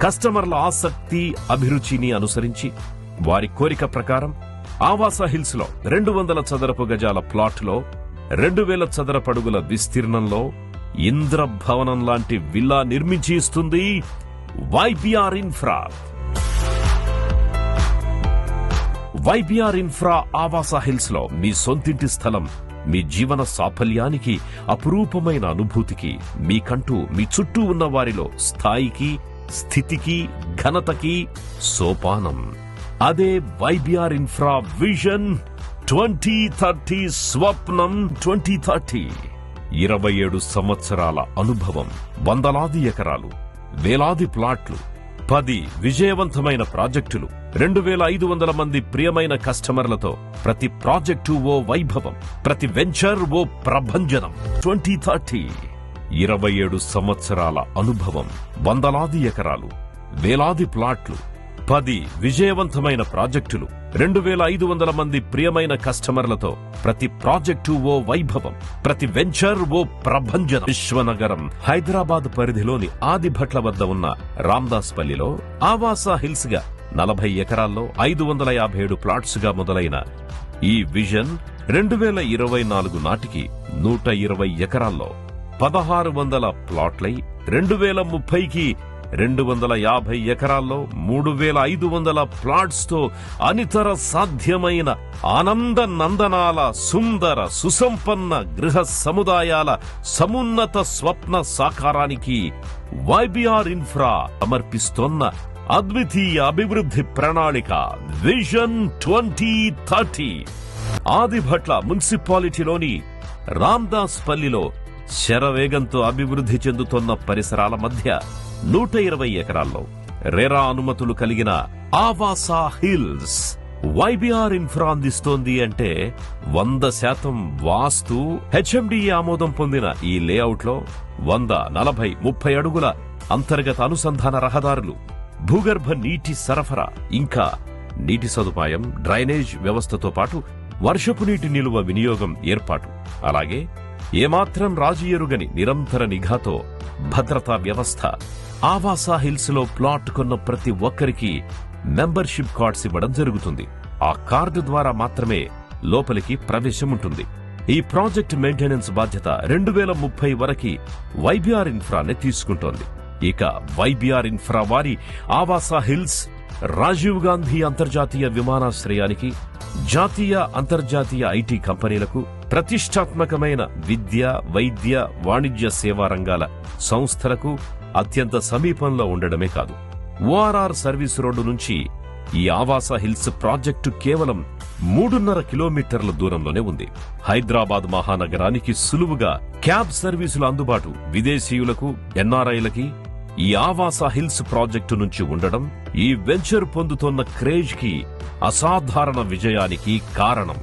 కస్టమర్ల ఆసక్తి అభిరుచిని అనుసరించి వారి కోరిక ప్రకారం ఆవాస హిల్స్ లో 200 చదరపు గజాల ప్లాట్ లో 2000 చదరపడుగుల విస్తీర్ణంలో ఇంద్రభవనం లాంటి విల్లా నిర్మించి ఇస్తుంది వైబీఆర్ ఇన్ఫ్రా. వైబీఆర్ ఇన్ఫ్రా ఆవాస హిల్స్ లో మీ సొంతింటి స్థలం మీ జీవన సాఫల్యానికి, అపురూపమైన అనుభూతికి, మీకంటూ మీ చుట్టూ ఉన్న వారిలో స్థాయికి, స్థితికి, ఘనతకి సోపానం. అదే వైబీఆర్ ఇన్ఫ్రా విజన్ 2030, స్వప్నం 2030. 27 సంవత్సరాల అనుభవం, వందలాది ఎకరాలు, వేలాది ప్లాట్లు, 10 విజయవంతమైన ప్రాజెక్టులు, 2500 మంది ప్రియమైన కస్టమర్లతో ప్రతి ప్రాజెక్టు ఓ వైభవం, ప్రతి వెంచర్ ఓ ప్రభంజనం. 2030. 27 సంవత్సరాల అనుభవం, వందలాది ఎకరాలు, వేలాది ప్లాట్లు, 10 విజయవంతమైన ప్రాజెక్టులు, 2500 మంది ప్రియమైన కస్టమర్లతో ప్రతి ప్రాజెక్టు ఓ వైభవం, ప్రతి వెంచర్ ఓ ప్రభంజనం. విశ్వనగరం హైదరాబాద్ పరిధిలోని ఆదిభట్ల వద్ద ఉన్న రామ్దాస్పల్లిలో ఆవాస హిల్స్ గా 40 ఎకరాల్లో 557 ప్లాట్స్ గా మొదలైన ఈ విజన్ 2024 నాటికి 120 ఎకరాల్లో 1600 ప్లాట్లై 2030కి 250 ఎకరాల్లో 3500 ప్లాట్స్ తో అనితర సాధ్యమైన ఆనంద నందనాల సుందర సుసంపన్న గృహ సముదాయాల సమున్నత స్వప్న సాకారానికి వైబీఆర్ ఇన్ఫ్రా సమర్పిస్తోన్న అద్వితీయ అభివృద్ధి ప్రణాళిక విజన్ 2030. ఆదిభట్ల మున్సిపాలిటీలోని రామ్దాస్పల్లిలో శరవేగంతో అభివృద్ధి చెందుతున్న పరిసరాల మధ్య 120 ఎకరాల్లో రెరా అనుమతులు కలిగిన ఆవాస హిల్స్ వైబీఆర్ ఇన్ఫ్రా అందిస్తోంది అంటే 100% వాస్తు హెచ్ఎండిఏ ఆమోదం పొందిన ఈ లేఅవుట్ లో 100, 40, 30 అడుగుల అంతర్గత అనుసంధాన రహదారులు, భూగర్భ నీటి సరఫరా, ఇంకా నీటి సదుపాయం, డ్రైనేజ్ వ్యవస్థతో పాటు వర్షపు నీటి నిలువ వినియోగం ఏర్పాటు. అలాగే ఏమాత్రం రాజీ ఎరుగని నిరంతర నిఘాతో భద్రతా వ్యవస్థ. ఆవాస హిల్స్ లో ప్లాట్ కొన్న ప్రతి ఒక్కరికి మెంబర్షిప్ కార్డ్స్ ఇవ్వడం జరుగుతుంది. ఆ కార్డు ద్వారా మాత్రమే లోపలికి ప్రవేశం ఉంటుంది. ఈ ప్రాజెక్ట్ మెయింటెనెన్స్ బాధ్యత 2030 వరకు వైబీఆర్ ఇన్ఫ్రానే తీసుకుంటోంది. ఇక వైబీఆర్ ఇన్ఫ్రా వారి ఆవాస హిల్స్ రాజీవ్ గాంధీ అంతర్జాతీయ విమానాశ్రయానికి, జాతీయ అంతర్జాతీయ ఐటీ కంపెనీలకు, ప్రతిష్టాత్మకమైన విద్య, వైద్య, వాణిజ్య సేవా రంగాల సంస్థలకు అత్యంత సమీపంలో ఉండడమే కాదు, ఓఆర్ఆర్ సర్వీస్ రోడ్డు నుంచి ఈ ఆవాస హిల్స్ ప్రాజెక్టు కేవలం 3.5 కిలోమీటర్ల దూరంలోనే ఉంది. హైదరాబాద్ మహానగరానికి సులువుగా క్యాబ్ సర్వీసులు అందుబాటు. విదేశీయులకు, ఎన్ఆర్ఐలకి ఈ ఆవాస హిల్స్ ప్రాజెక్టు నుంచి ఉండడం ఈ వెంచర్ పొందుతున్న క్రేజ్ కి, అసాధారణ విజయానికి కారణం.